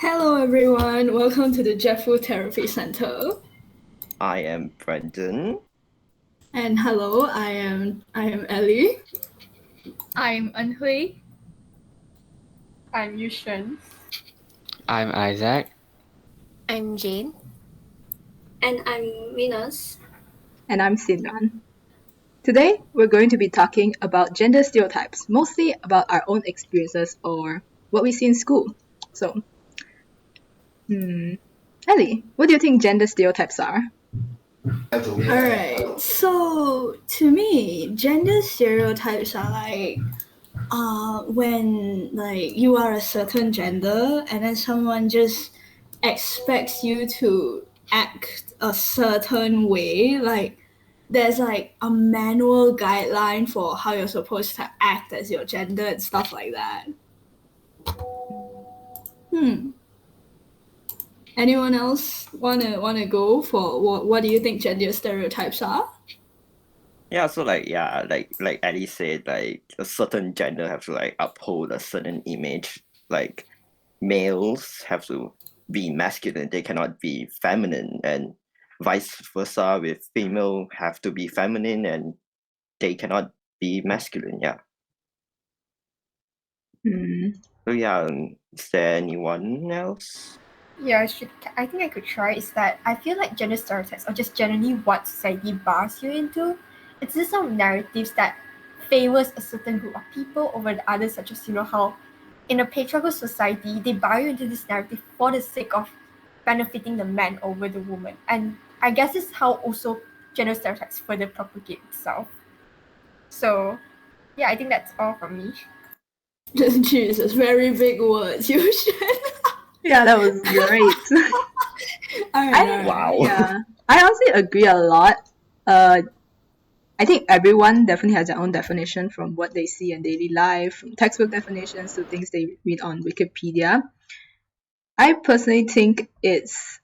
Hello everyone, welcome to the Jefu Therapy Centre. I am Brendan. And hello, I am Ellie. I'm Anhui. I'm Xuan. I'm Isaac. I'm Jane. And I'm Venus. And I'm Simran. Today, we're going to be talking about gender stereotypes, mostly about our own experiences or what we see in school. So, Ellie, what do you think gender stereotypes are? Alright, so to me, gender stereotypes are like when like you are a certain gender and then someone just expects you to act a certain way, like there's like a manual guideline for how you're supposed to act as your gender and stuff like that. Anyone else wanna go for what do you think gender stereotypes are? Yeah, so like Ellie said, like a certain gender have to like uphold a certain image. Like males have to be masculine, they cannot be feminine, and vice versa with female have to be feminine and they cannot be masculine. Yeah. So yeah, is there anyone else? Yeah, I think I could try. Is that I feel like gender stereotypes are just generally what society bars you into. It's just some narratives that favors a certain group of people over the others, such as how in a patriarchal society they bar you into this narrative for the sake of benefiting the man over the woman. And I guess it's how also gender stereotypes further propagate itself. So yeah, I think that's all from me. Jesus, very big words, you should. Yeah, that was great. Wow. Yeah, I honestly agree a lot. I think everyone definitely has their own definition from what they see in daily life, from textbook definitions to things they read on Wikipedia. I personally think it's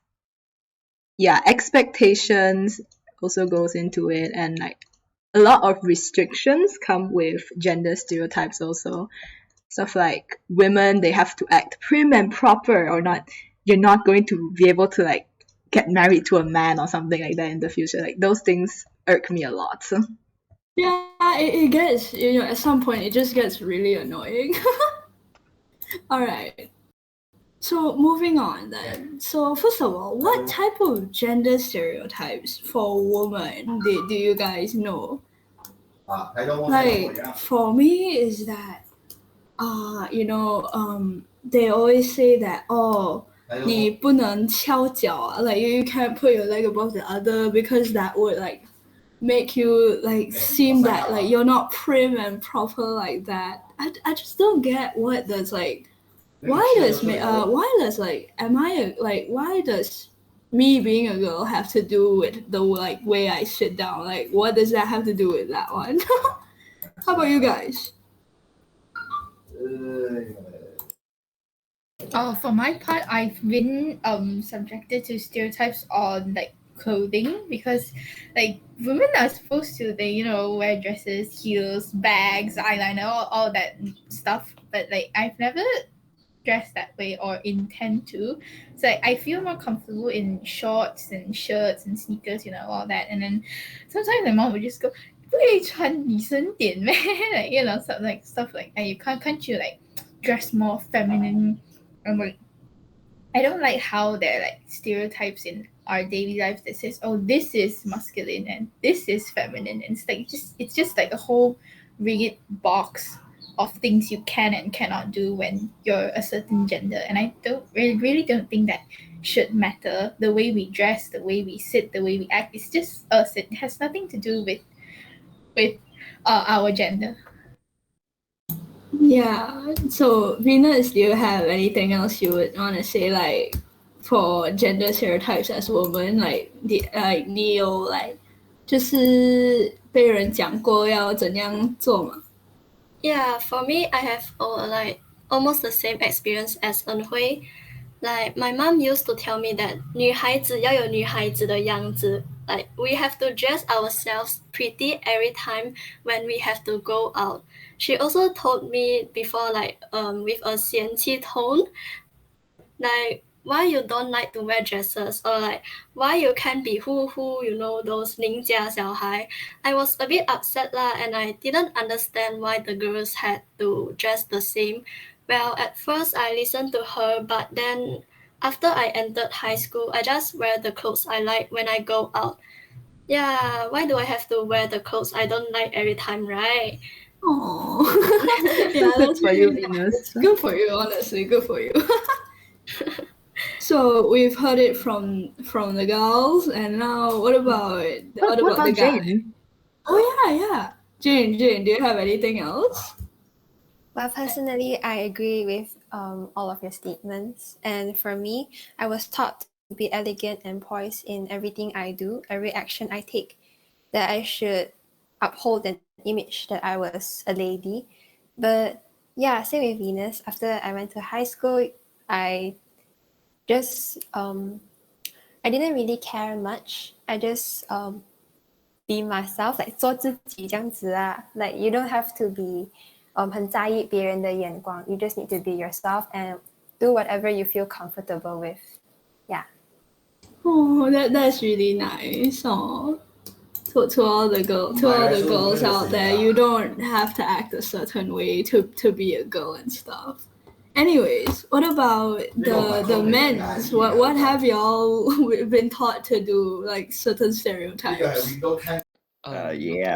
expectations also goes into it, and like a lot of restrictions come with gender stereotypes also. Stuff like women, they have to act prim and proper or not, you're not going to be able to like get married to a man or something like that in the future. Like those things irk me a lot. So. Yeah, it gets, at some point it just gets really annoying. Alright. So moving on then. So first of all, what type of gender stereotypes for women do you guys know? Like for me is that they always say that oh 你不能翘脚啊 like you can't put your leg above the other because that would like make you like seem that like you're not prim and proper like that. I just don't get what does like why does me being a girl have to do with the like way I sit down? Like what does that have to do with that one? How about you guys? For my part, I've been subjected to stereotypes on like clothing because like women are supposed to wear dresses, heels, bags, eyeliner, all that stuff. But like I've never dressed that way or intend to. So like, I feel more comfortable in shorts and shirts and sneakers, all that. And then sometimes my mom would just go, 不可以穿女生点咩? like stuff like that. You can't you like dress more feminine? I'm like, I don't like how there are like stereotypes in our daily lives that says, oh, this is masculine and this is feminine. And it's just like a whole rigid box of things you can and cannot do when you're a certain gender. And I really don't think that should matter. The way we dress, the way we sit, the way we act, it's just us. It has nothing to do with our gender. Yeah. So Venus, do you have anything else you would want to say like for gender stereotypes as women? Like你有 like 就是被人讲过要怎样做吗？ Yeah, for me, I have like almost the same experience as Enhui. Like my mom used to tell me that 女孩子要有女孩子的样子. Like we have to dress ourselves pretty every time when we have to go out. She also told me before like with a 嫌弃 tone like why you don't like to wear dresses, or like why you can't be who those 邻家小孩. I was a bit upset lah, and I didn't understand why the girls had to dress the same. Well, at first I listened to her, but then after I entered high school, I just wear the clothes I like when I go out. Yeah, why do I have to wear the clothes I don't like every time, right? Oh, yeah, that's for you, really Venus. nice. Good for you, honestly. Good for you. So we've heard it from the girls, and now what about What about the guy? Jane? Oh yeah. Jane, do you have anything else? Well, personally, I agree with all of your statements. And for me, I was taught to be elegant and poised in everything I do, every action I take, that I should uphold an image that I was a lady. But yeah, same with Venus. After I went to high school, I just I didn't really care much. I just be myself, like 做自己这样子啊. Like you don't have to be 很在意别人的眼光. You just need to be yourself and do whatever you feel comfortable with. Yeah. Oh, that's really nice. Oh, to all the girls out there, you don't have to act a certain way to be a girl and stuff. Anyways, what about the men's? What have y'all been taught to do, like certain stereotypes? Yeah.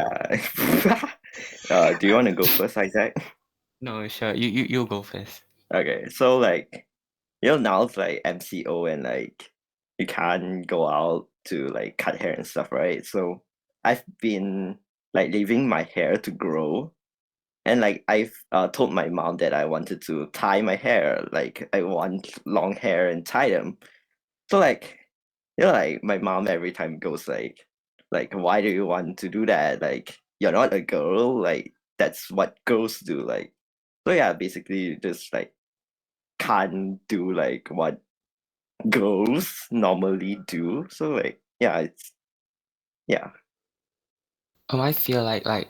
Do you want to go first, Isaac? No, sure. You go first. Okay, so like, now it's like MCO and like you can't go out to like cut hair and stuff, right? So I've been like leaving my hair to grow, and like I've told my mom that I wanted to tie my hair, like I want long hair and tie them. So like, like my mom every time goes like why do you want to do that? Like you're not a girl, like that's what girls do. Like, so yeah, basically just like can't do like what girls normally do. So like yeah. I feel like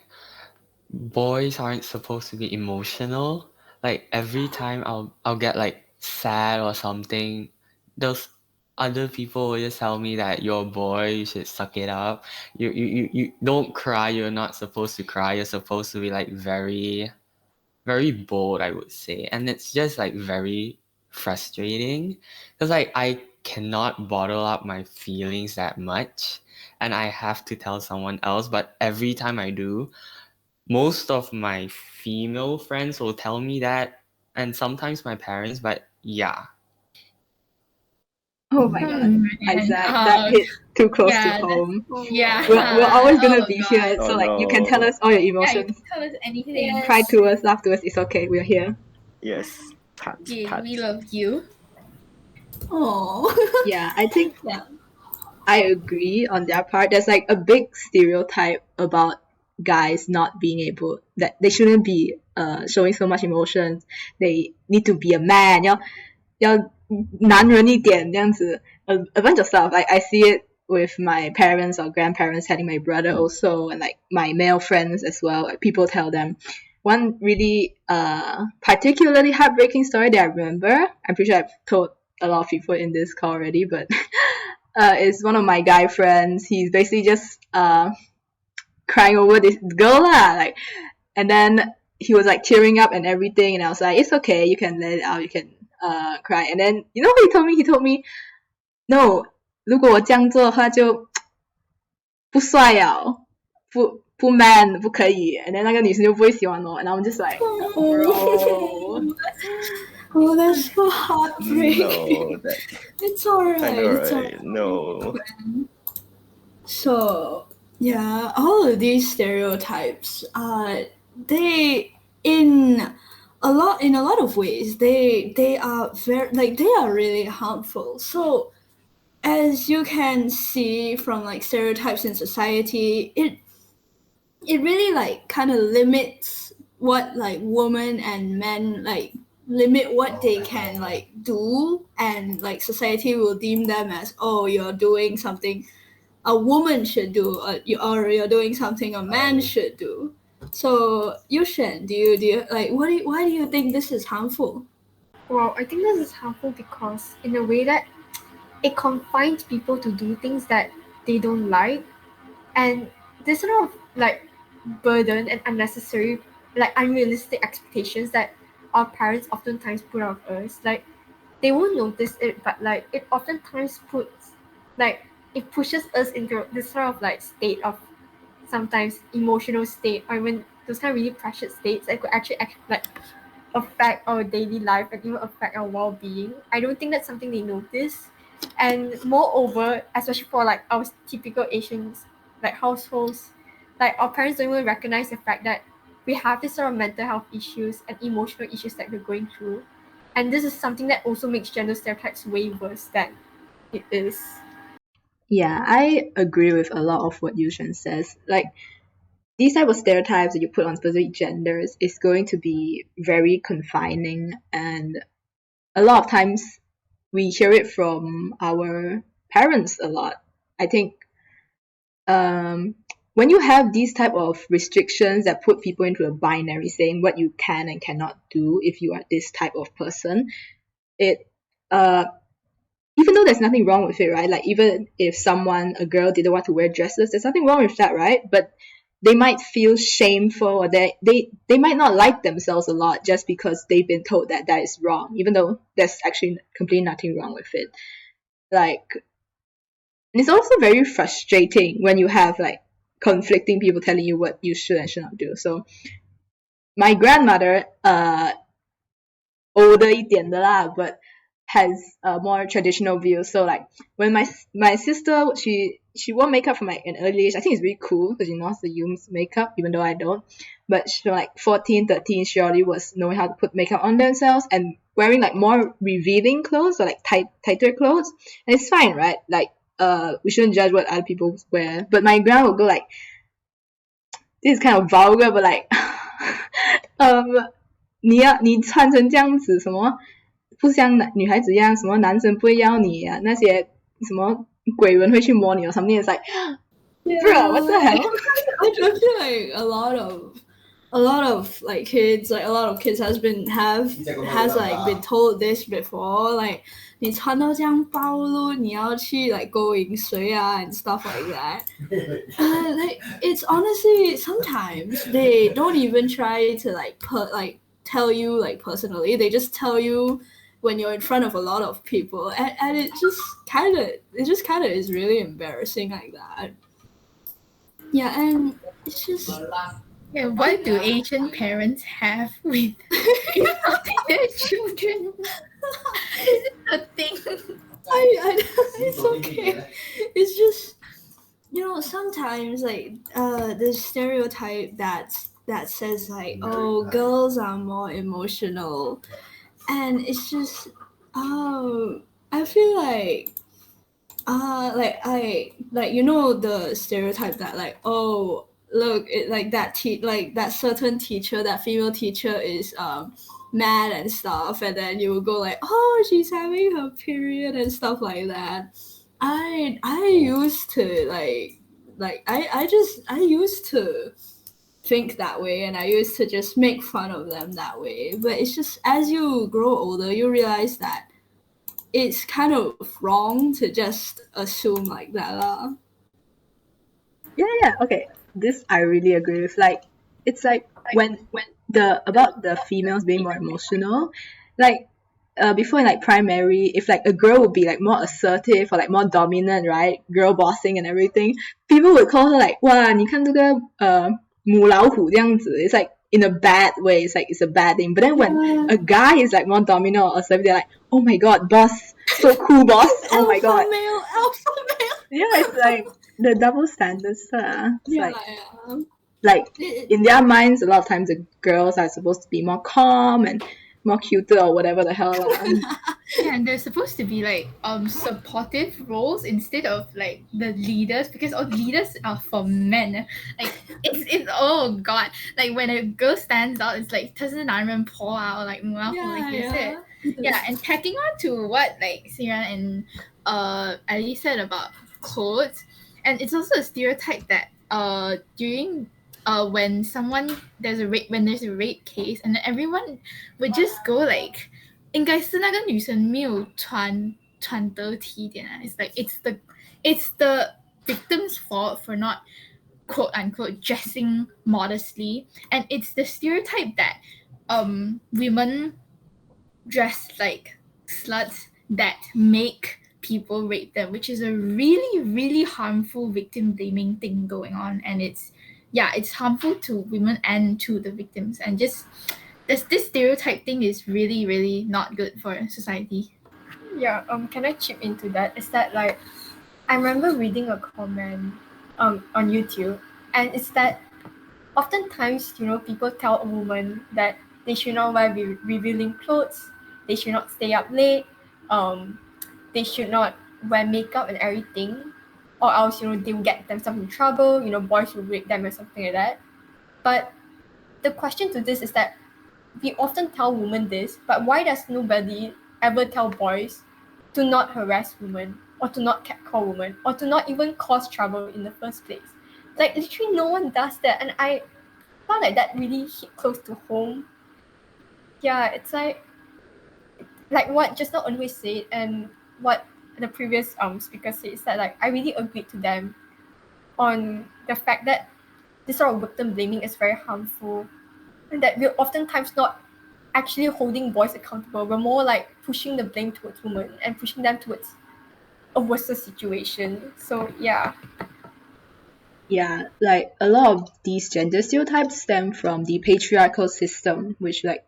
boys aren't supposed to be emotional. Like every time I'll get like sad or something, those other people will just tell me that you're a boy, you should suck it up. You don't cry, you're not supposed to cry, you're supposed to be like very, very bold, I would say. And it's just like very frustrating because like I cannot bottle up my feelings that much and I have to tell someone else, but every time I do, most of my female friends will tell me that, and sometimes my parents, but yeah. Oh my god, Isaac, that hit too close to home. Yeah. We're always gonna Oh be God. here, so Oh, like you can tell no. us all your Yeah, you emotions. can tell us anything. Cry to us, laugh to us, it's okay, we're here. Yes. Tat. We love you. Oh, Yeah, I think yeah. I agree on their part. There's like a big stereotype about guys not being able, that they shouldn't be showing so much emotions. They need to be a man. 要男人一点这样子. A bunch of stuff. Like I see it with my parents or grandparents telling my brother also, and like my male friends as well. Like people tell them. One really particularly heartbreaking story that I remember, I'm pretty sure I've told a lot of people in this call already, but is one of my guy friends. He's basically just crying over this girl lah, like, and then he was like tearing up and everything, and I was like, it's okay, you can let it out, you can cry. And then you know what he told me? He told me, no, 如果我这样做的话就不帅了，不 man 不可以。 And then 那个女生就不会喜欢我，and I'm just like, bro. Oh, that's so heartbreaking. No, that It's alright. It's alright. No. So yeah, all of these stereotypes, they in a lot of ways they are very, like, they are really harmful. So as you can see from like stereotypes in society, it really like kind of limits what like women and men, like limit what they can like do, and like society will deem them as, oh, you're doing something a woman should do, or you're doing something a man should do. So Xuan, do you like why do you think this is harmful? Well, I think this is harmful because in a way that it confines people to do things that they don't like, and this sort of like burden and unnecessary, like unrealistic expectations that our parents oftentimes put on us. Like they won't notice it, but like it oftentimes puts, like it pushes us into this sort of like state of sometimes emotional state, or even those kind of really pressured states that could actually like affect our daily life and even affect our well-being. I don't think that's something they notice. And moreover, especially for like our typical Asians like households, like our parents don't even recognize the fact that we have this sort of mental health issues and emotional issues that we're going through. And this is something that also makes gender stereotypes way worse than it is. Yeah, I agree with a lot of what Yushan says. Like, these type of stereotypes that you put on specific genders is going to be very confining, and a lot of times we hear it from our parents a lot. I think when you have these type of restrictions that put people into a binary saying what you can and cannot do if you are this type of person, it even though there's nothing wrong with it, right? Like even if a girl didn't want to wear dresses, there's nothing wrong with that, right? But they might feel shameful, or they might not like themselves a lot just because they've been told that that is wrong, even though there's actually completely nothing wrong with it. Like, and it's also very frustrating when you have like conflicting people telling you what you should and should not do. So my grandmother, older 一点的啦, but has a more traditional view. So like when my sister, she wore makeup from like an early age. I think it's really cool because she knows how to use makeup, even though I don't. But she like 14, 13, she already was knowing how to put makeup on themselves and wearing like more revealing clothes or like tighter clothes. And it's fine, right? Like we shouldn't judge what other people wear. But my grandma will go like, this is kind of vulgar, but like 你穿成这样子什么不像女孩子一样，什么男生不会要你啊，那些什么鬼魂会去摸你 or something. It's like, bro, what the hell? I feel like a lot of like kids, like a lot of kids has like been told this before, like 你穿到这样暴露，你要去 like 勾引谁啊 and stuff like that. Like it's honestly sometimes they don't even try to like tell you like personally. They just tell you when you're in front of a lot of people, and it just kind of is really embarrassing like that. Yeah, and it's just Yeah, what do Asian parents have with insulting their children? Is it a thing? I it's okay. It's just, you know, sometimes like the stereotype that says like, oh, girls are more emotional, and it's just I feel like like you know the stereotype that like, oh, look, it like like that certain teacher, that female teacher is mad and stuff, and then you will go like, oh, she's having her period and stuff like that. I used to like I used to think that way, and I used to just make fun of them that way. But it's just as you grow older, you realize that it's kind of wrong to just assume like that. Yeah, okay. This I really agree with. Like, it's like when about the females being more emotional, like before in like primary, if like a girl would be like more assertive or like more dominant, right? Girl bossing and everything, people would call her like, 哇，你看这个母老虎这样子. It's like in a bad way. It's like it's a bad thing. But then when a guy is like more dominant or assertive, they're like, oh my god, boss, so cool, boss. Oh my god. Alpha male. Yeah, it's like the double standards. It's Yeah, like in their minds, a lot of times the girls are supposed to be more calm and more cuter or whatever the hell. Yeah, and they're supposed to be like supportive roles instead of like the leaders, because all leaders are for men. Like it's oh god. Like when a girl stands out, it's like 她是男人婆 啊 or like 母老虎, like you said. Yeah, and tacking on to what like Siran and Ali said about clothes, and it's also a stereotype that during when there's a rape case, and everyone would just go like 应该是那个女生没有穿得体一点啊。It's like it's the victim's fault for not quote unquote dressing modestly, and it's the stereotype that women dress like sluts that make people rape them, which is a really, really harmful victim blaming thing going on. And it's harmful to women and to the victims. And just this stereotype thing is really, really not good for society. Yeah, can I chip into that? Is that like I remember reading a comment on YouTube, and it's that oftentimes, people tell a woman that they should not wear revealing clothes, they should not stay up late, they should not wear makeup and everything, or else, they will get themselves in trouble, boys will rape them or something like that. But the question to this is that we often tell women this, but why does nobody ever tell boys to not harass women, or to not catcall women, or to not even cause trouble in the first place? Like, literally no one does that, and I felt like that really hit close to home. Yeah, it's like what just now Eunhui said, and what the previous speaker said, is that like I really agreed to them on the fact that this sort of victim blaming is very harmful, and that we're oftentimes not actually holding boys accountable. We're more like pushing the blame towards women and pushing them towards a worse situation. So yeah. Yeah, like a lot of these gender stereotypes stem from the patriarchal system, which like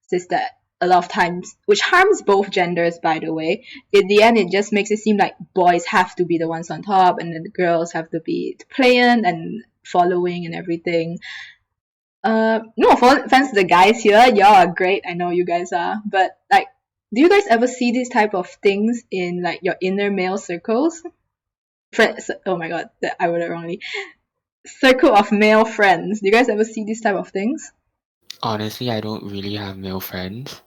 says that a lot of times, which harms both genders, by the way. In the end, it just makes it seem like boys have to be the ones on top, and then the girls have to be playing and following and everything. No offense to the guys here, y'all are great. I know you guys are, but like, do you guys ever see these type of things in like your inner male circles? Friends. Oh my god, I wrote it wrongly. Circle of male friends. Do you guys ever see these type of things? Honestly, I don't really have male friends.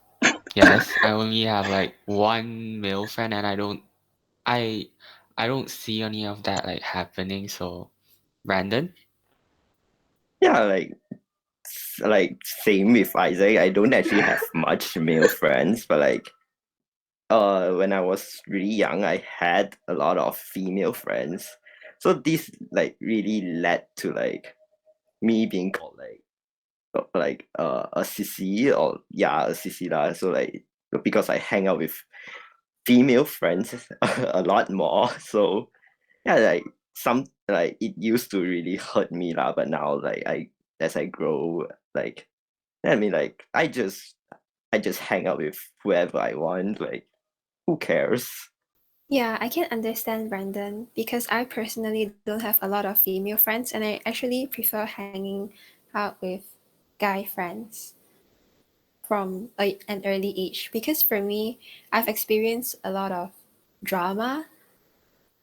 Yes, I only have like one male friend, and I don't see any of that like happening. So, Brandon? Yeah, like same with Isaac. I don't actually have much male friends, but like when I was really young, I had a lot of female friends. So this like really led to like me being called a sissy, or a sissy lah. So like because I hang out with female friends a lot more. So yeah, like it used to really hurt me lah, but now like as I grow, like I mean like I just hang out with whoever I want. Like who cares? Yeah, I can understand Brandon because I personally don't have a lot of female friends, and I actually prefer hanging out with guy friends from an early age, because for me, I've experienced a lot of drama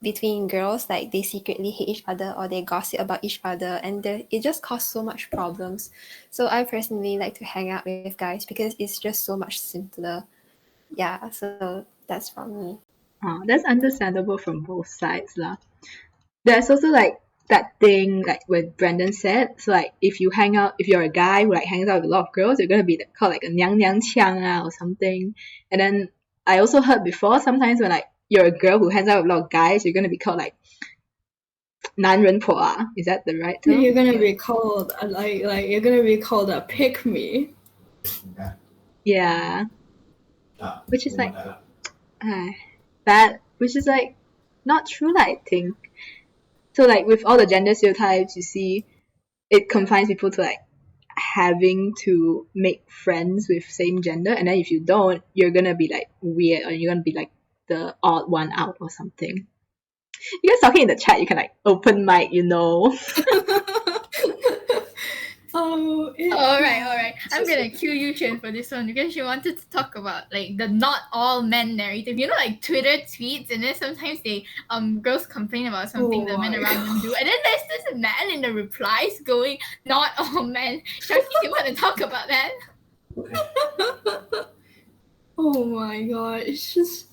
between girls, like they secretly hate each other or they gossip about each other, and it just caused so much problems. So I personally like to hang out with guys because it's just so much simpler. Yeah, so that's from me. That's understandable from both sides lah. There's also like that thing like what Brandon said. So like if you're a guy who like hangs out with a lot of girls, you're gonna be called like a nyang nyang chiang or something. And then I also heard before sometimes when like you're a girl who hangs out with a lot of guys, you're gonna be called like 男人婆 ah. Is that the right term? You're gonna be called like you're gonna be called a pick me. Yeah. Which is like that, which is like not true, I think. So like with all the gender stereotypes, you see, it confines people to like having to make friends with same gender, and then if you don't, you're gonna be like weird, or you're gonna be like the odd one out or something. You guys talking in the chat, you can like open mic, All right. I'm gonna cue you, Xuan, for this one because she wanted to talk about like the not all men narrative. You know, like Twitter tweets, and then sometimes they girls complain about something the men around them do, and then there's this man in the replies going, "Not all men." Sharky, you want to talk about that? Oh my god, it's just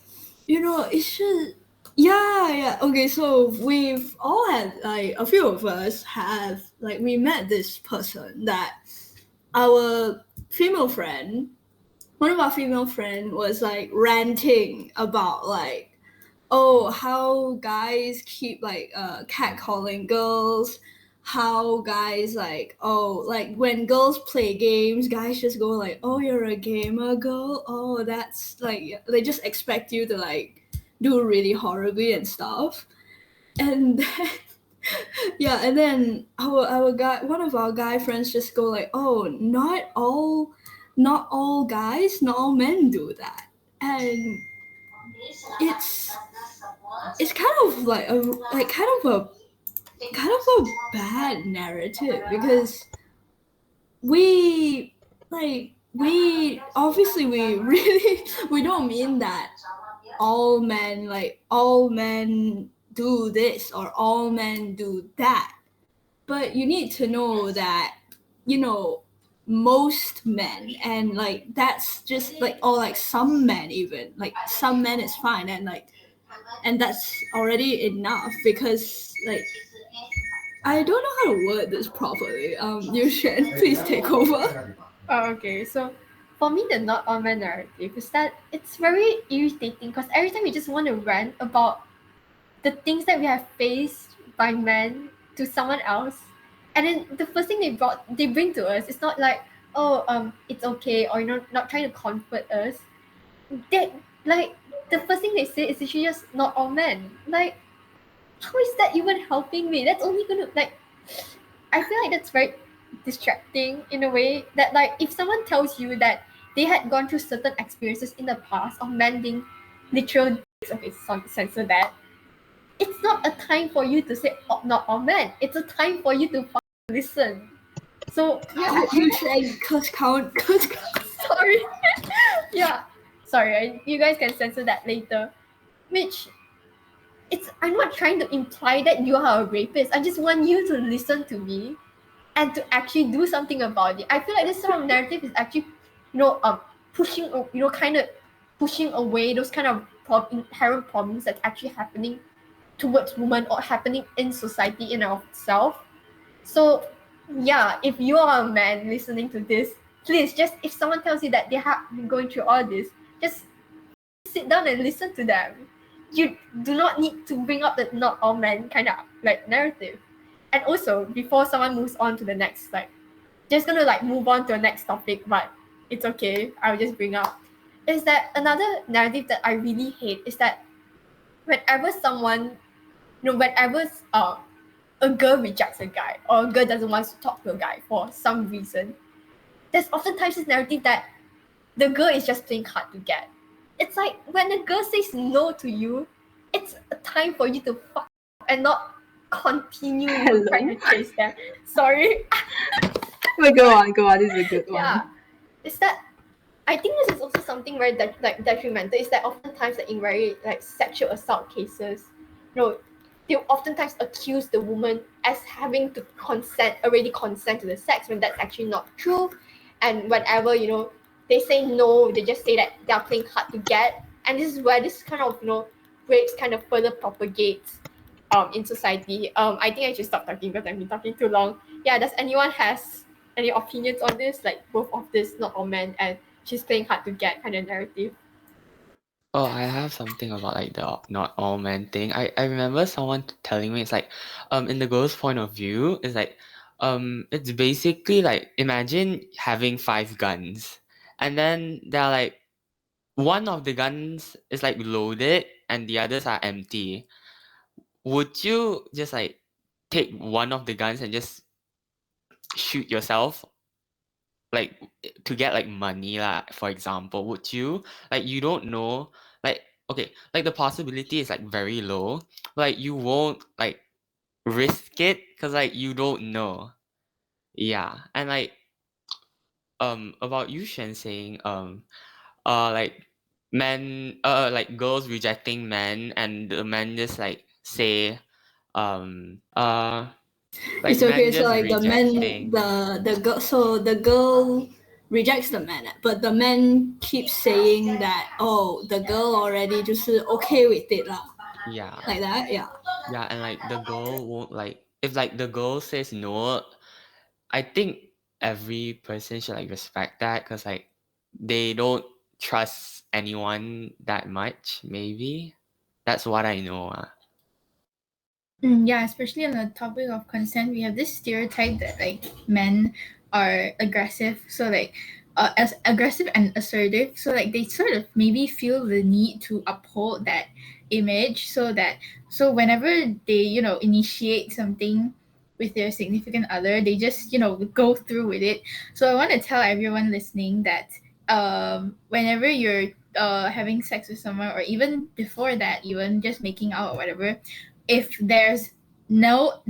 it's just yeah. Okay, so we've all had like a few of us have like we met this person that our female friend one of our female friend was like ranting about like, oh, how guys keep like catcalling girls, how guys like, oh, like when girls play games, guys just go like, oh, you're a gamer girl, oh, that's like, they just expect you to like do really horribly and stuff. And then, yeah, and then our guy, one of our guy friends just go like, oh, not all guys, not all men do that. And it's kind of like kind of a bad narrative, because we obviously we really we don't mean that all men do this or all men do that, but you need to know that, you know, most men, and like that's just like, or like some men, even like some men is fine, and that's already enough, because like I don't know how to word this properly. Xuan, please take over. Oh, okay. So for me, the not all men narrative is that it's very irritating because every time we just want to rant about the things that we have faced by men to someone else, and then the first thing they bring to us is not like, oh, it's okay, or not trying to comfort us. They like the first thing they say is actually just not all men. Like, how is that even helping me? That's only gonna like, I feel like that's very distracting in a way that, like, if someone tells you that they had gone through certain experiences in the past of men being literal dicks, okay, censor that. It's not a time for you to say, oh, not all men. It's a time for you to listen. So yeah, Xuan, count. sorry. Yeah, sorry. You guys can censor that later. Which I'm not trying to imply that you are a rapist. I just want you to listen to me and to actually do something about it. I feel like this sort of narrative is actually, pushing, kind of pushing away those kind of inherent problems that's actually happening towards women or happening in society in itself. So, yeah, if you are a man listening to this, please just, if someone tells you that they have been going through all this, just sit down and listen to them. You do not need to bring up the not all men kind of like narrative. And also, before someone moves on to the next, like, just gonna like move on to the next topic, but it's okay, I'll just bring up, is that another narrative that I really hate is that whenever someone, whenever a girl rejects a guy or a girl doesn't want to talk to a guy for some reason, there's oftentimes this narrative that the girl is just playing hard to get. It's like when a girl says no to you, it's a time for you to fuck and not continue trying to chase them. Sorry. But go on. This is a good one. Yeah, it's that I think this is also something very detrimental. Is that oftentimes like, in very like sexual assault cases, they oftentimes accuse the woman as having to already consent to the sex when that's actually not true. And whenever they say no, they just say that they are playing hard to get. And this is where this kind of rapes kind of further propagates in society. I think I should stop talking because I've been talking too long. Yeah, does anyone has any opinions on this? Like both of this not all men and she's playing hard to get kind of narrative. Oh, I have something about like the not all men thing. I remember someone telling me it's like, in the girl's point of view, it's like, it's basically like imagine having 5 guns, and then they're like one of the guns is like loaded and the others are empty. Would you just like take one of the guns and just shoot yourself, like to get like money lah, for example? Would you, like, you don't know, like, okay, like the possibility is like very low, like you won't like risk it because like you don't know. Yeah. And like about you, Shen, saying like men, like girls rejecting men and the men just like say like It's okay. men So just like the men, rejecting. the girl. So the girl rejects the man, but the man keeps saying that, oh, the girl already 就是 okay with it lah. Yeah. Like that, yeah. Yeah, and like the girl won't like, if like the girl says no, I think every person should like respect that, because like they don't trust anyone that much. Maybe that's what I know. Yeah, especially on the topic of consent, we have this stereotype that like men are aggressive. So like as aggressive and assertive. So like they sort of maybe feel the need to uphold that image so whenever they, initiate something with their significant other, they just, go through with it. So I want to tell everyone listening that whenever you're having sex with someone, or even before that, even just making out or whatever, if there's no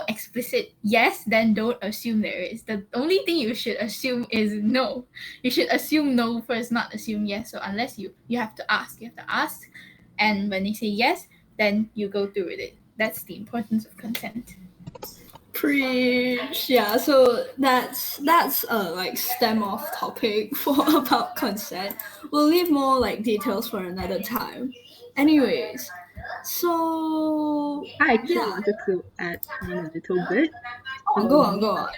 explicit yes, then don't assume there is. The only thing you should assume is no. You should assume no first, not assume yes. So unless you have to ask, and when they say yes, then you go through with it. That's the importance of consent. Preach. Yeah, so that's a like stem off topic for about consent. We'll leave more like details for another time. Anyways, so I actually yeah, wanted to add on a little bit. go on.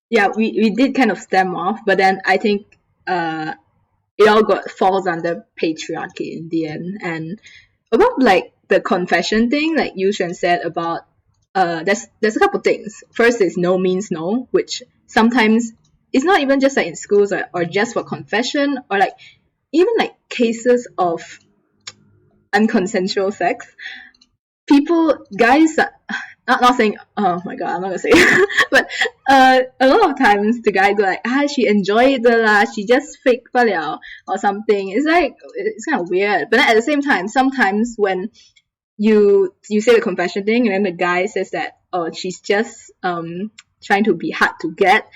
Yeah, we did kind of stem off, but then I think it all falls under patriarchy in the end. And about like the confession thing, like Xuan said about there's a couple things. First is no means no, which sometimes it's not even just like in schools or just for confession, or like even like cases of unconsensual sex. Guys not saying, oh my god, I'm not gonna say it. But a lot of times the guy go like, she enjoyed it lah, she just fake 不了 or something. It's like, it's kind of weird. But then at the same time, sometimes when you say the confession thing and then the guy says that, oh, she's just trying to be hard to get,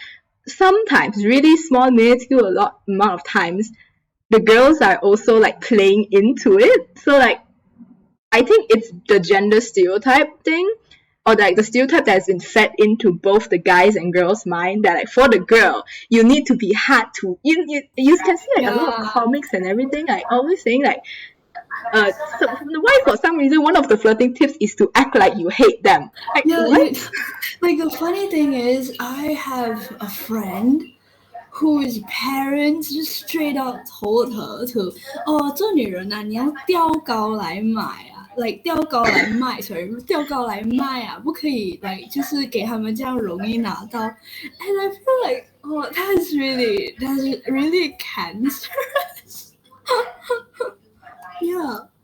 sometimes, really small, minuscule amount of times, the girls are also like playing into it. So like, I think it's the gender stereotype thing, or like the stereotype that has been fed into both the guys and girls' mind, that like for the girl, you need to be hard to. You can see like a lot of comics and everything, like always saying like, so why for some reason one of the flirting tips is to act like you hate them. Like, what? Like the funny thing is, I have a friend whose parents just straight up told her to, 做女人啊，你要吊高来买啊，like 吊高来卖，sorry， 吊高来卖啊，不可以 like 就是给他们这样容易拿到。And I feel like, that's really cancerous.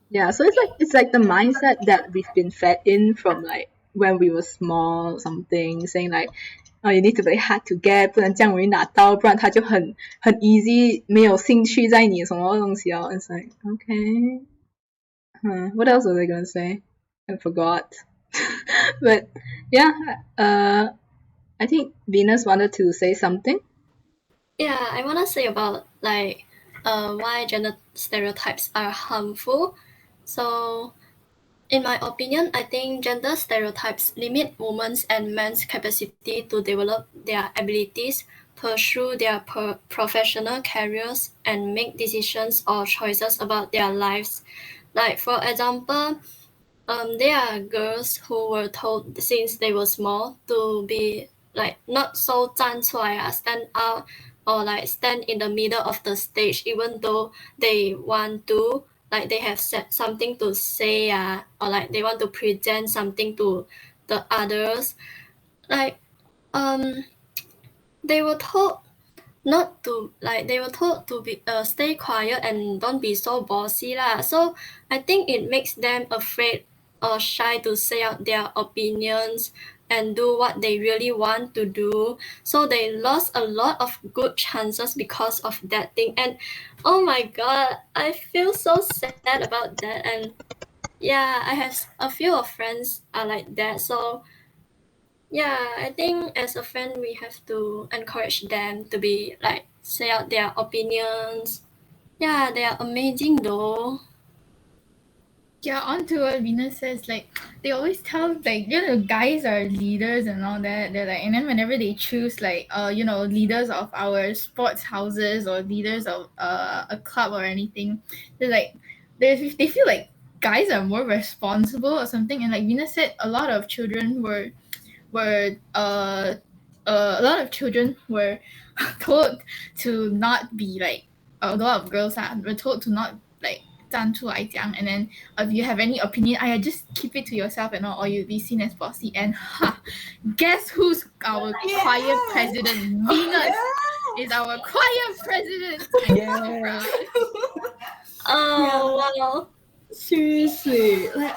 Yeah, so it's like the mindset that we've been fed in from like when we were small or something, saying like, you need to be hard to get, 不能这样容易拿到，不然他就很 easy 没有兴趣在你什么东西哦。It's like, okay. What else was I gonna say? I forgot. But yeah, I think Venus wanted to say something. Yeah, I want to say about like why gender stereotypes are harmful. So in my opinion, I think gender stereotypes limit women's and men's capacity to develop their abilities, pursue their professional careers, and make decisions or choices about their lives. Like for example, there are girls who were told since they were small to be like not so 站出来, stand out, or like stand in the middle of the stage, even though they want to, like they have something to say, or like they want to present something to the others. Like they were told not to, like they were told to be stay quiet and don't be so bossy lah. So I think it makes them afraid or shy to say out their opinions and do what they really want to do. So they lost a lot of good chances because of that thing. And oh my god, I feel so sad about that. And yeah, I have a few of friends are like that. So yeah, I think as a friend we have to encourage them to be like say out their opinions. Yeah, they are amazing though. Yeah, on to what Venus says, like they always tell like, guys are leaders and all that. They're like, and then whenever they choose like leaders of our sports houses or leaders of a club or anything, they're like they feel like guys are more responsible or something. And like Venus said, a lot of children were a lot of children were told to not be like, a lot of girls were told to not like 站出来讲, and then if you have any opinion, just keep it to yourself and all, or you'll be seen as bossy. And guess who's our choir president? Venus is our choir president. Yeah. Oh wow. Seriously, like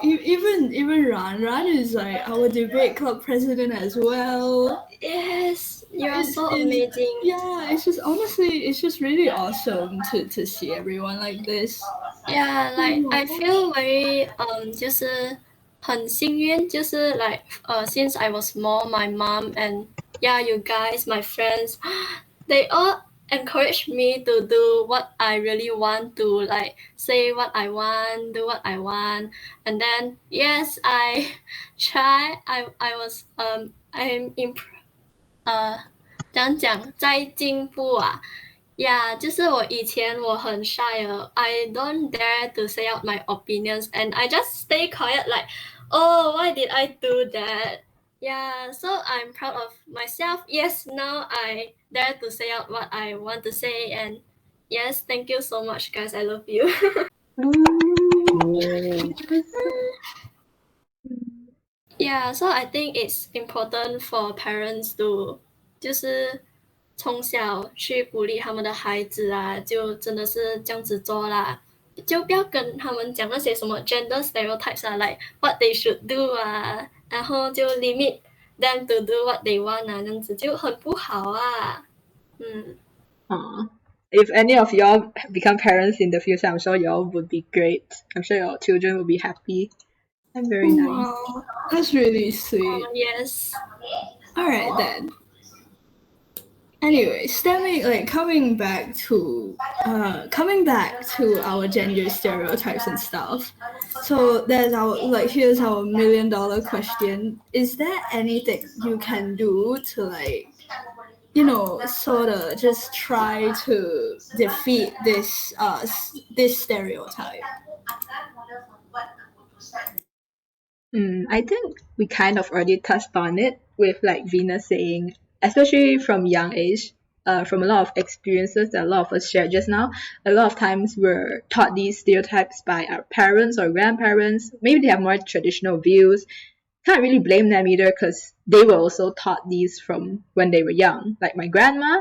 even Ran is like our debate club president as well. Yes, you are so It's- amazing. Yeah, it's just honestly, it's just really awesome to see everyone like this. Yeah, like I feel very 就是很幸运，就是 like since I was small, my mom and yeah, you guys, my friends, they all encouraged me to do what I really want to, like say what I want, do what I want, and then yes, I try. I was I'm 讲在进步啊。Yeah, 就是我以前我很 shy 的 I don't dare to say out my opinions and I just stay quiet like, oh, why did I do that? Yeah, so I'm proud of myself. Yes, now I dare to say out what I want to say and yes, thank you so much guys. I love you. Yeah, so I think it's important for parents to 就是从小去鼓励他们的孩子啊，就真的是这样子做啦，就不要跟他们讲那些什么 gender stereotypes 啊 like what they should do 啊，然后就 limit them to do what they want 啊，这样子就很不好啊。If any of y'all become parents in the future, I'm sure y'all would be great. I'm sure your children will be happy and very nice. Wow, that's really sweet. Yes. Alright then. Anyway, coming back to our gender stereotypes and stuff. So there's here's our $1 million question. Is there anything you can do to sort of just try to defeat this stereotype? I think we kind of already touched on it with like Venus saying, especially from young age, from a lot of experiences that a lot of us shared just now, a lot of times we're taught these stereotypes by our parents or grandparents. Maybe they have more traditional views. Can't really blame them either because they were also taught these from when they were young. Like my grandma,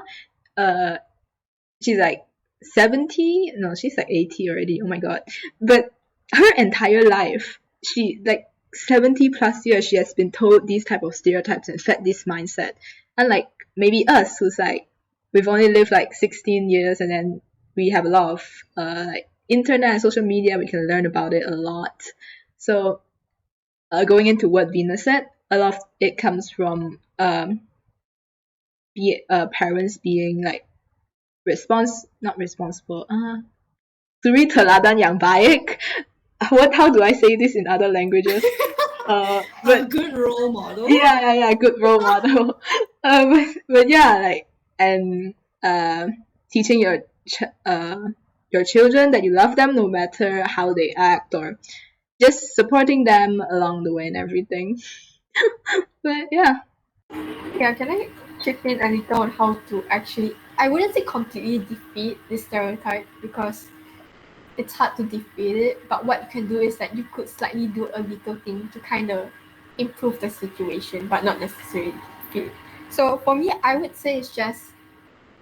she's like 70, no, she's like 80 already, oh my god. But her entire life, she like 70 plus years, she has been told these type of stereotypes and fed this mindset. Unlike maybe us, who's like, we've only lived like 16 years and then we have a lot of like internet and social media, we can learn about it a lot. So going into what Venus said, a lot of it comes from parents being like not responsible, suri teladan yang baik. How do I say this in other languages? But a good role model. Yeah, good role model. But yeah, like, and teaching your children that you love them no matter how they act, or just supporting them along the way and everything. But yeah. Yeah, can I chip in a little on how to actually, I wouldn't say completely defeat this stereotype because it's hard to defeat it, but what you can do is that you could slightly do a little thing to kind of improve the situation, but not necessarily defeat it. So for me, I would say it's just,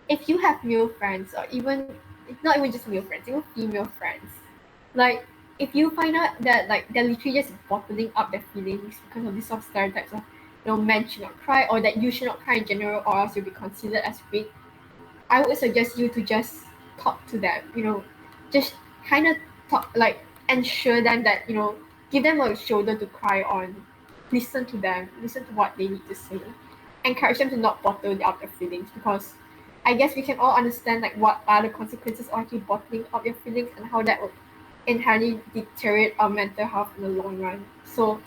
if you have male friends, or even, not even just male friends, even female friends, like, if you find out that like they're literally just bottling up their feelings because of these sort of stereotypes of, men should not cry, or that you should not cry in general, or else you'll be considered as weak, I would suggest you to just talk to them, just kind of talk, like, ensure them that, give them a shoulder to cry on, listen to them, listen to what they need to say, encourage them to not bottle up their feelings, because I guess we can all understand like what are the consequences of actually bottling up your feelings and how that would inherently deteriorate our mental health in the long run. So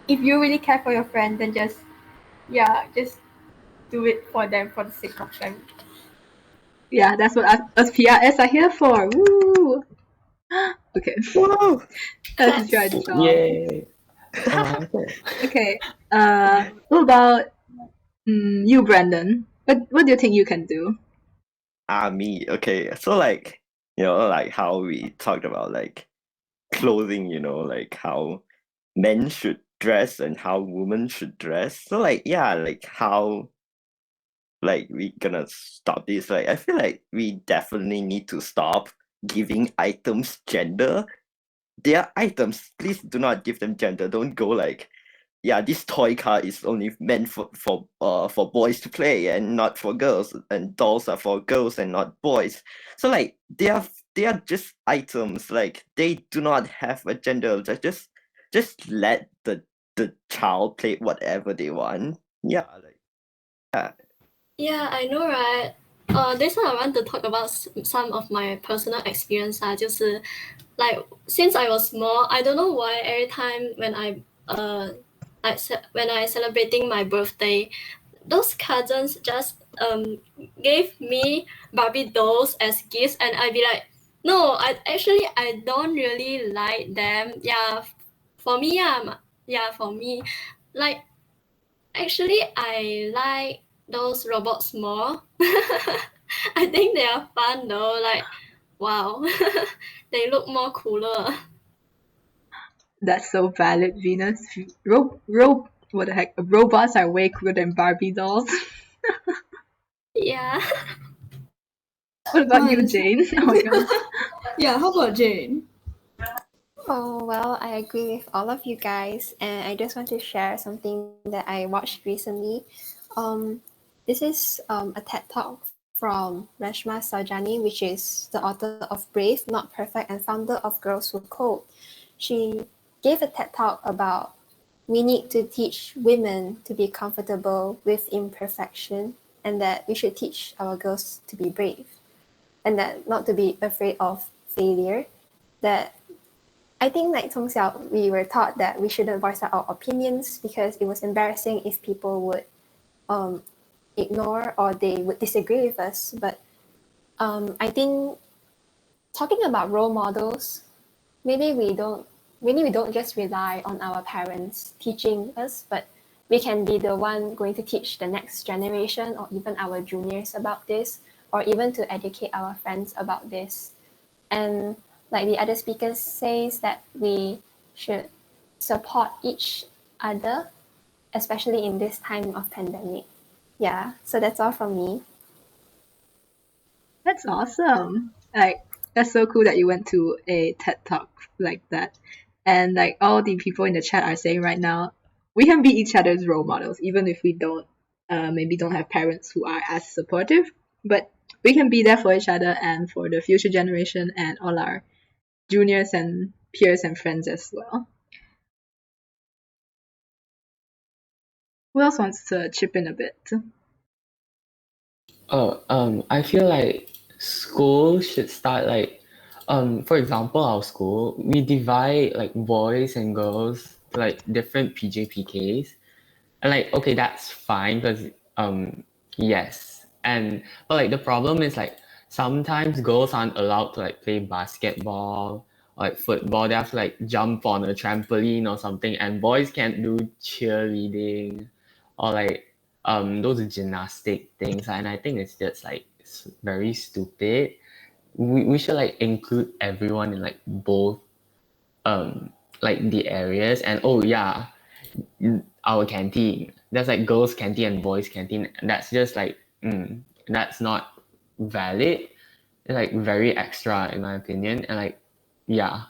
if you really care for your friend, then just do it for them, for the sake of them. Yeah, that's what us PRS are here for. Woo! Okay. Woo! That's your job. Yay. Okay. What about You, Brandon. What do you think you can do? Me. Okay. So like, like how we talked about like clothing, like how men should dress and how women should dress. So like, yeah, like how like we gonna stop this? Like I feel like we definitely need to stop giving items gender. They are items. Please do not give them gender. Don't go like, yeah, this toy car is only meant for boys to play and not for girls, and dolls are for girls and not boys. So like they are just items. Like they do not have a gender. Just let the child play whatever they want. Yeah, like yeah. Yeah, I know, right? This one I want to talk about some of my personal experience 就是 like since I was small, I don't know why every time when when I celebrating my birthday, those cousins just gave me Barbie dolls as gifts, and I'd be like, no, I don't really like them. Yeah, for me, for me, like actually I like those robots more. I think they are fun though. Like, wow, they look more cooler. That's so valid, Venus. What the heck? Robots are way cooler than Barbie dolls. Yeah. What about you, Jane? Oh my god. Yeah, how about Jane? Oh, well, I agree with all of you guys, and I just want to share something that I watched recently. This is a TED Talk from Reshma Saujani, which is the author of Brave, Not Perfect, and founder of Girls Who Code. She gave a TED Talk about we need to teach women to be comfortable with imperfection, and that we should teach our girls to be brave, and that not to be afraid of failure. That I think like 从小 we were taught that we shouldn't voice out our opinions because it was embarrassing if people would ignore or they would disagree with us. But I think talking about role models, maybe we don't just rely on our parents teaching us, but we can be the one going to teach the next generation or even our juniors about this, or even to educate our friends about this. And like the other speakers says that we should support each other, especially in this time of pandemic. Yeah, so that's all from me. That's awesome. Like that's so cool that you went to a TED Talk like that. And like all the people in the chat are saying right now, we can be each other's role models, even if we don't maybe don't have parents who are as supportive. But we can be there for each other and for the future generation and all our juniors and peers and friends as well. Who else wants to chip in a bit? I feel like school should start like, for example, our school, we divide like boys and girls to like different PJPKs. And like, okay, that's fine because, yes. But like the problem is like sometimes girls aren't allowed to like play basketball or like football. They have to like jump on a trampoline or something, and boys can't do cheerleading or like those gymnastic things. And I think it's just like very stupid. We should like include everyone in like both like the areas. And oh yeah, our canteen, there's like girls canteen and boys canteen. That's just like that's not valid. It's like very extra in my opinion. And like yeah.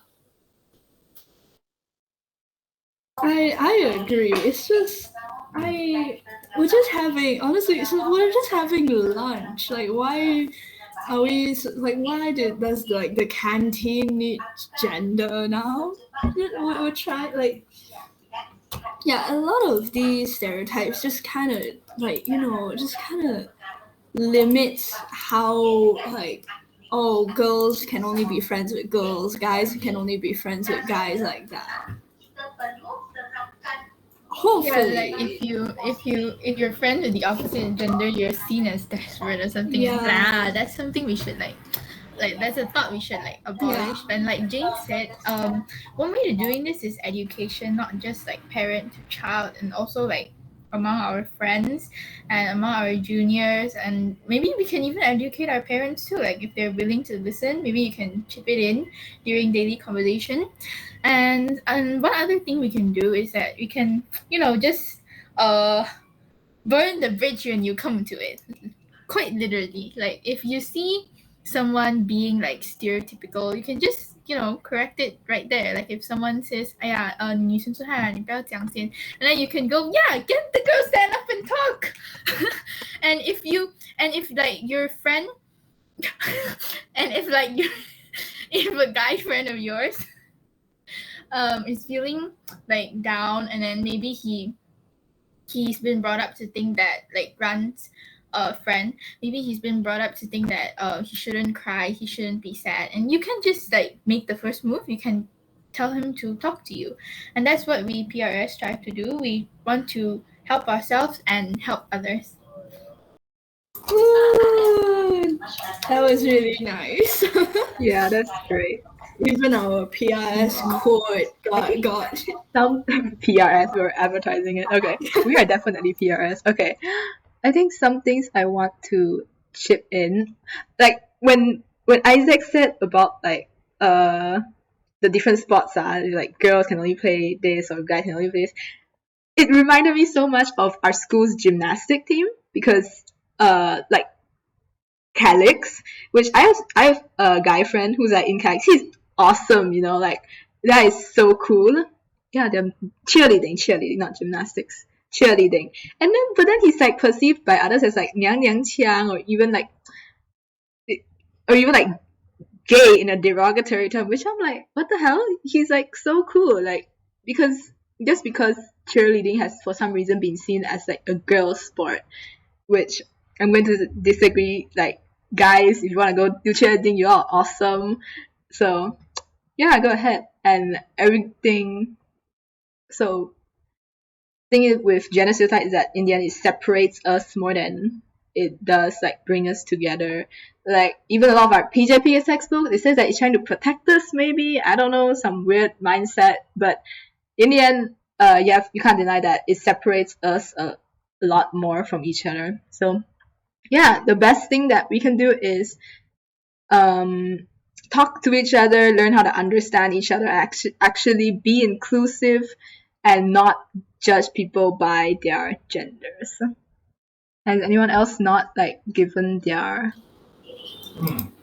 I agree. It's just we're just having honestly. So we're just having lunch. Like why are we like why does like the canteen need gender now? We're trying like yeah. A lot of these stereotypes just kind of like just kind of limits how like oh girls can only be friends with girls, guys can only be friends with guys like that. Hopefully, Yeah, like if you're friends with the opposite gender, you're seen as desperate or something. Yeah. Like that. That's something we should like that's a thought we should like abolish. Yeah. And like Jane said, one way to doing this is education, not just like parent to child, and also like among our friends and among our juniors, and maybe we can even educate our parents too. Like if they're willing to listen, maybe you can chip it in during daily conversation. And one other thing we can do is that we can, just burn the bridge when you come to it. Quite literally. Like if you see someone being like stereotypical, you can just correct it right there. Like if someone says, 哎呀，女生出汗，你不要讲先, and then you can go, yeah, get the girl, stand up and talk. and if like your friend, and if like if a guy friend of yours is feeling like down, and then maybe he's been brought up to think that, like Ran's friend, maybe he's been brought up to think that he shouldn't cry, he shouldn't be sad, and you can just like make the first move. You can tell him to talk to you, and that's what we PRS strive to do. We want to help ourselves and help others. Ooh, that was really nice. Yeah, that's great. Even our PRS quote got Some PRS, we're advertising it. Okay, we are definitely PRS. Okay, I think some things I want to chip in, like when Isaac said about like the different sports like girls can only play this or guys can only play this. It reminded me so much of our school's gymnastic team, because like Calix, which I have a guy friend who's like in Calix. He's awesome, like that is so cool. Yeah, they're cheerleading, not gymnastics. Cheerleading. But then he's like perceived by others as like 娘娘腔, or even like gay in a derogatory term, which I'm like, what the hell? He's like so cool, like because cheerleading has for some reason been seen as like a girl sport, which I'm going to disagree. Like, guys, if you want to go do cheerleading, you are awesome. So yeah, go ahead. And everything. So thing with gender stereotype is that in the end it separates us more than it does like bring us together. Like even a lot of our PJP textbook, it says that it's trying to protect us, maybe, I don't know, some weird mindset, but in the end, you can't deny that it separates us a lot more from each other. So yeah, the best thing that we can do is talk to each other, learn how to understand each other, actually be inclusive and not judge people by their genders. Has anyone else not like given their...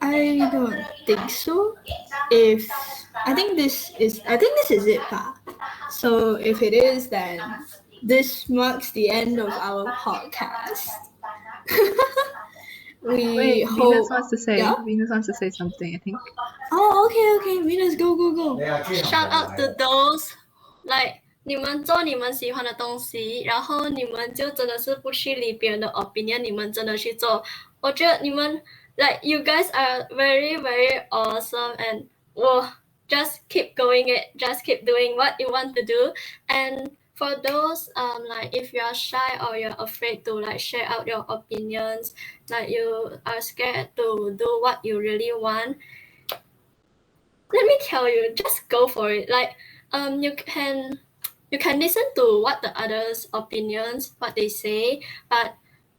I don't think so. I think this is it, pa. So if it is, then this marks the end of our podcast. Wait, hope. Venus wants to say. Yeah? Venus wants to say something, I think. Oh, okay. Venus, go. Shout out to those like 你们做你们喜欢的东西，然后你们就真的是不去理别人的 opinion， 你们真的去做。我觉得你们 like you guys are very very awesome, and just keep going it, just keep doing what you want to do. And for those like if you are shy or you're afraid to like share out your opinions, like you are scared to do what you really want, let me tell you, just go for it. Like you can listen to what the others' opinions, what they say, but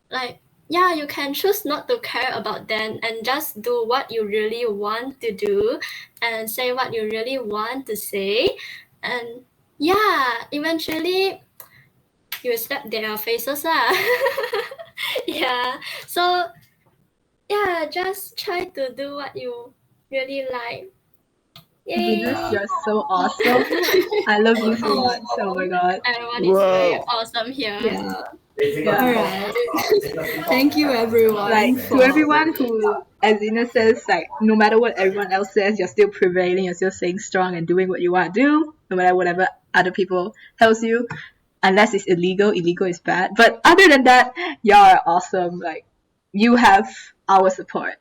like yeah, you can choose not to care about them and just do what you really want to do and say what you really want to say. And yeah, eventually you slap their faces. Yeah, so yeah, just try to do what you really like. Yay! Venus, you're so awesome. I love you so much. Oh my god. Everyone is very awesome here. Yeah. Alright. Thank you, everyone. Like to everyone who, as Venus says, like no matter what everyone else says, you're still prevailing, you're still staying strong and doing what you want to do, no matter whatever other people tells you. Unless it's illegal is bad. But other than that, you're awesome. Like you have our support.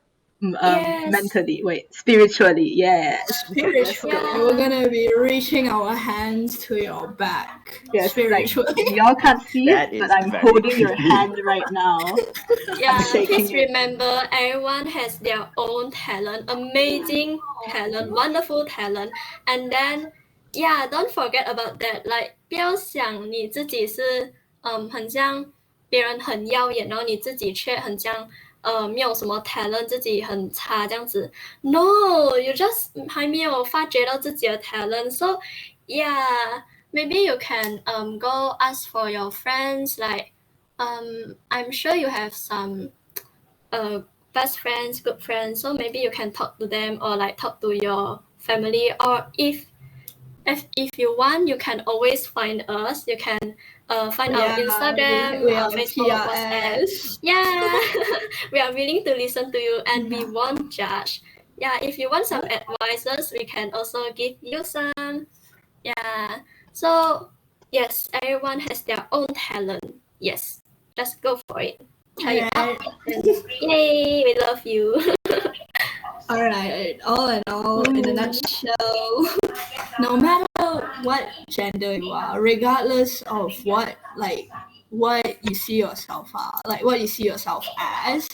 Spiritually, yeah. Spiritually, we're gonna be reaching our hands to your back. Yes, spiritually. Like, y'all can't see That it, but is I'm very holding your creepy. hand right now. Yeah, shaking please it. remember everyone has their own talent, amazing talent, wonderful talent. And then yeah, don't forget about that. Like 不要想你自己是很像别人很耀眼，然后你自己却很像没有什么 talent， 自己很差这样子。No, you just 还没有发掘到自己的 talent. So yeah, maybe you can go ask for your friends. Like I'm sure you have some best friends, good friends. So maybe you can talk to them or like talk to your family. Or if you want, you can always find us. You can find our Instagram, we are Facebook, WhatsApp. PRS. Yeah, we are willing to listen to you and we won't judge. Yeah, if you want some advices, we can also give you some. Yeah, so yes, everyone has their own talent. Yes, just go for it. Try it out. And yay, we love you. All right, all in all, in a nutshell, no matter what gender you are, regardless of what you see yourself what you see yourself as,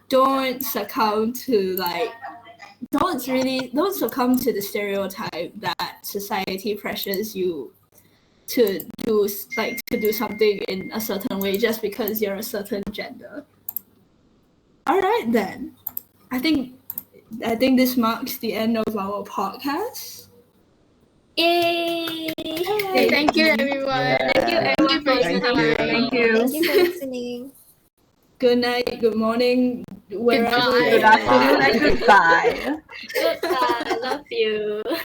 don't succumb to don't succumb to the stereotype that society pressures you to do something in a certain way just because you're a certain gender. All right then, I think this marks the end of our podcast. Yay! Thank you, everyone. Thank you, everyone, for Thank listening. you. Thank you. Thank you for listening. Good night, good morning, wherever Goodbye. Good afternoon and goodbye. Goodbye. Love you.